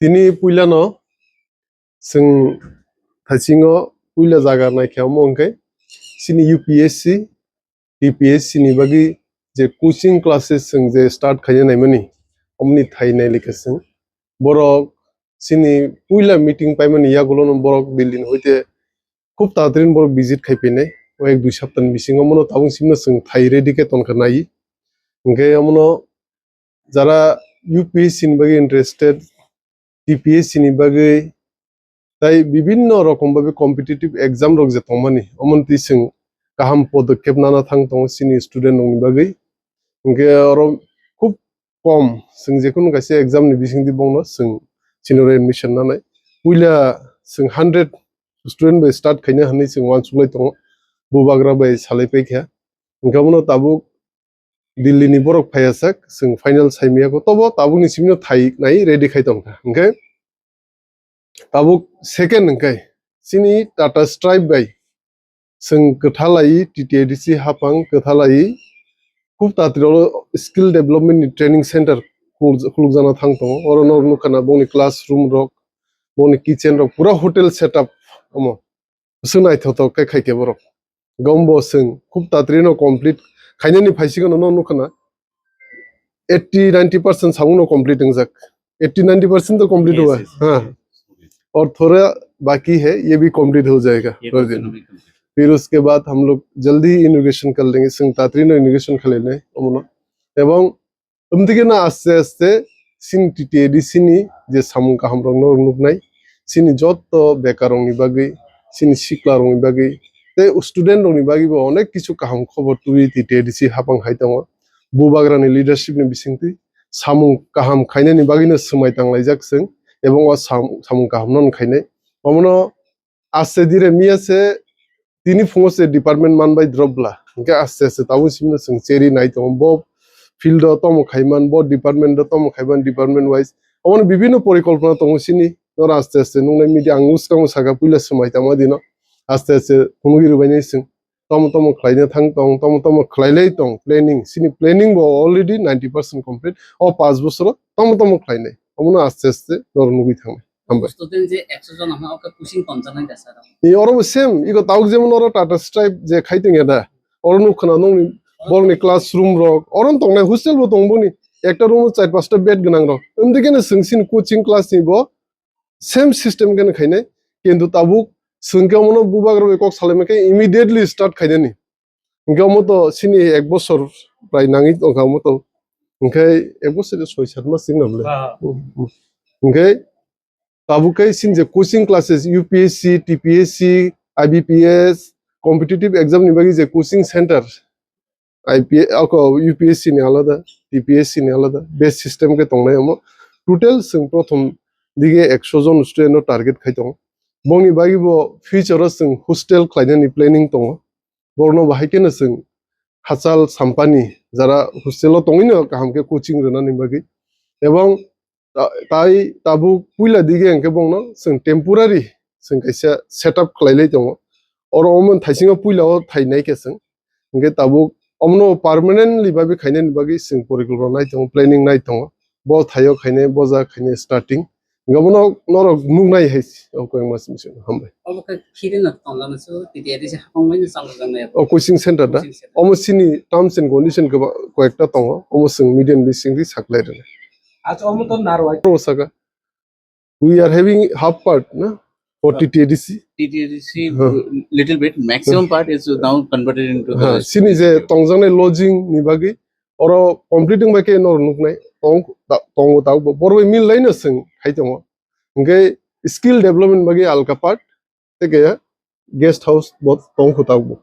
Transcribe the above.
Tini puilano sing thasingo puila jaga naikhaw mongkai sini UPSC TPSC ni bagi je coaching classes sing je start khayna naimani omni thainai likasing borok sini puila meeting paimani yagulo borok building hoite খুব তাড়াতাড়ি borok visit khaipinai o ek dui saptan bisingo mono tabung simna sing thai ready ke tonka nai ingke amono jara UPSC ni bagi interested TPSC ni bagi তাই বিভিন্ন রকম ভাবে competitive exam rock যে তমানি অমন্তি সিং কাহাম পদক্ষেপ নানা থাং তং সিনি student নং বাগৈ ইনকে আরো খুব কম সিং যেকুন গাইছে exam ni bising di bongno সিং সিনিয়র এডমিশন নানাই পুইলা সিং 100 স্টুডেন্ট বে স্টার্ট খাইনা হানি সিং ওয়ান সুলাই তং বুবাগ্রা বে সালাই পাইখা ইনকামনো তাবুক Delhi ni borok phayasak sing final saimia ko tobo tabuni simno thai nai ready khai tongka okay tabuk second kai sini Tata Stripe bai sing kethalai TTDC hapang kethalai খুব তাড়াতাড়ি skill development training centre খুলুক জানা থাংতো অরনর নুখানা বনি classroom rock বনি kitchen rock পুরা hotel setup আমো সুনাই থত কে খাইকে বরক গম্বো সিং খুব তাড়াতাড়ি নো কমপ্লিট খাইনানি ফাইসিগো নো নুখানা 80-90% साउंड कंप्लीट जाक 80-90% तो कंप्लीट हुआ है हाँ और थोड़ा बाकी है ये भी कंप्लीट हो जाएगा फिर उसके बाद हम लोग जल्दी इनोग्रेशन कर लेंगे संतात्री नो इनोग्रेशन कर लेने एवं उम्तिके ना आस्ते आस्ते सिन TTDC नि जे सामुं का हम लोग नो नुकनाई सिन जत तो बेकारों नि बागी सिन शिक्लारों नि बागी ते स्टूडेंट नि बागी बो अनेक किछु काहम खबर तुई TTDC हापां हाइतांगो बुबाग्रानि लिडारशिप नि बिसिंति सामुं काहाम खाइनानि बागिनो समायतांलाय जाकसों एवं सामुं काहाम नन खाइनाय अमनो आस्ते दिरे मियासे तिनी फुङो से डिपार्टमेंट मान बाय ड्रपला इनके आस्ते आस्ते ताबु सिमनो जों चेरि नाइतो बो फिल्ड तम खाइमान बो डिपार्टमेंट तम खाइमान डिपार्टमेंट वाइज अमनो विभिन्न परिकल्पना तंग सिनि नर आस्ते आस्ते नंगनाय मिडि आं उसकांग सागा पुइला समायतामा दिनो आस्ते आस्ते फुङगिरु बायनाय जों तम खाइनो थां तम खाइलै तं प्लेनिंग सिनि प्लेनिंग बो अलरेडी 90% कंप्लीट ओ 5 बोसोर तम खाइनाय अमनो आस्ते आस्ते नर नुगै थां स्टूडेंट जे 100 जन हम ओके पुशिंग पन्जानाय गासा इ अरो सेम इको ताउक जेमन अरो टाटा स्ट्राइप जे खाइतें एदा अरो नुखना नंनि बलनि क्लासरूम रक अरन तंनाय हस्टेल बो तंबोनि एकटा रूम 4-5टा बेड गोनां र उमदिकेनो जोंसिन कोचिं क्लास नि बो सेम सिस्टम केन खाइनाय किन्तु ताबुक सुंगामनो बुबाग्रो एकक सालायमाके इमिडिएटली स्टार्ट खाइनानि गामतो सिनि 1 बोसोर प्राय नाङि गामतो ओंखाय 1 बोसोर 6-7 मास सिंगमले ओंखाय ताबुकै सिन जे coaching classes UPSC TPSC IBPS competitive exam नि बागै जे कोचिं सेंटर UPSC नि आलादा TPSC नि आलादा बेस सिस्टम के तंनाय हम टोटल जों प्रथम दिगे 100 जन स्टुडेन्ट टारगेट खाइदों बंनि बागिबो फ्यूचर जों हस्टेल खाइनायनि प्लेनिंग दङ बरनो बाहायकेनो जों हासाल साम्पानि जरा हस्टेलाव दङैनो गाहामके कोचिं रनानि बागै एवं ताई ताबु पुइला दिगे एंके बंनो जों टेम्परारि जों कैसे सेटअप खालायलै दङ और अमन थाइसिङाव पुइलाव थाइनाय केसों एंके ताबु अमनो परमानेंटलि बाबि खाइनायनि बागै जों परिकल्पना नाय दङ प्लेनिं नाय दङ बो थायो खाइनाय बजा खाइनाय स्टार्टिं गमनो नर मुंनाय है ओके मास मिशन हमबाय अब खिरिन तंलानसो TTDC हापांबायनो सांगजानाय ओ कोचिं सेंटर दा अमसिनि टर्म्स एंड कंडीशन को कयेक्टा दङ अमसों मीडियम बिसिंगि साकलायदों आज अमतो नारवाय Osaka. We are having half part, no? For TTDC. TTDC little bit. Maximum part is now converted into. Sini je tongjane lodging ni bagi, oro completing ba ke nor nuknai tong tau borwe mil lain sing haitong. Ngai skill development bagi alka part, te guest house bot tong khutau.